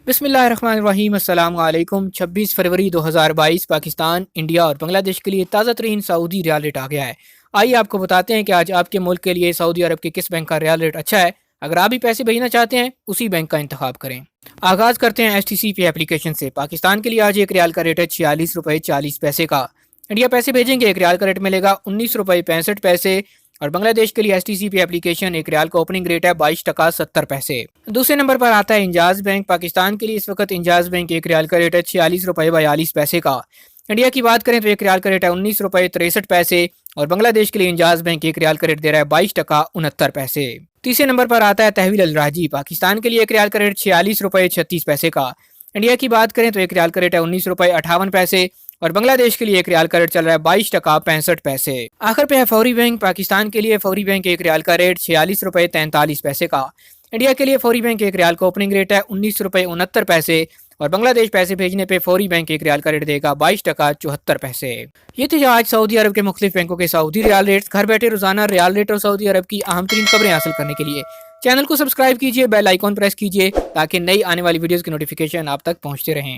बिस्मिल्लाहिर्रहमानिर्रहीम अस्सलाम वालेकुम। 26 फरवरी 2022 पाकिस्तान, इंडिया और बांग्लादेश के लिए ताज़ा तरीन सऊदी रियाल रेट आ गया है। आइए आपको बताते हैं कि आज आपके मुल्क के लिए सऊदी अरब के किस बैंक का रियाल रेट अच्छा है। अगर आप भी पैसे भेजना चाहते हैं उसी बैंक का इंतखाब करें। आगाज़ करते हैं HTC पे एप्लीकेशन से। पाकिस्तान के लिए आज एक रियाल का रेट है 46 रुपये 40 पैसे का। इंडिया पैसे भेजेंगे एक रियाल का रेट मिलेगा 19 रुपये 65 पैसे। और बांग्लादेश के लिए HTC पे एप्लीकेशन एक रियाल का ओपनिंग रेट है 22 टका 70 पैसे। दूसरे नंबर पर आता है इंजाज बैंक। पाकिस्तान के लिए इस वक्त इंजाज बैंक एक रियाल का रेट है 46 रुपये 42 पैसे का। इंडिया की बात करें तो एक रियाल का रेट है 19 रुपये 63 पैसे। और बांग्लादेश के लिए इंजाज बैंक एक रियाल का रेट दे रहा है 22 टका 69 पैसे। तीसरे नंबर पर आता है तहवील अल राजी। पाकिस्तान के लिए एक रियाल का रेट 46 रुपये 36 पैसे का। इंडिया की बात करें तो एक रियाल का रेट है 19 रुपये 58 पैसे। और बांग्लादेश के लिए एक रियाल का रेट चल रहा है 22 टका 65 पैसे। आखिर पे है फौरी बैंक। पाकिस्तान के लिए फौरी बैंक एक रियाल का रेट 46 रुपये 43 पैसे का। इंडिया के लिए फौरी बैंक एक रियाल का ओपनिंग रेट है 19 रुपये 69 पैसे। और बांग्लादेश पैसे भेजने पे फौरी बैंक एक रियाल का रेट देगा 22 टका 74 पैसे। ये थे आज सऊदी अरब के मुख्तलिफ बैंकों के सऊदी रियाल रेट्स। घर बैठे रोजाना रियाल रेट और सऊदी अरब की अहम तरीन खबरें हासिल करने के लिए चैनल को सब्सक्राइब कीजिए, बेल आइकॉन प्रेस कीजिए ताकि नई आने वाली वीडियोस की नोटिफिकेशन आप तक पहुंचते रहें।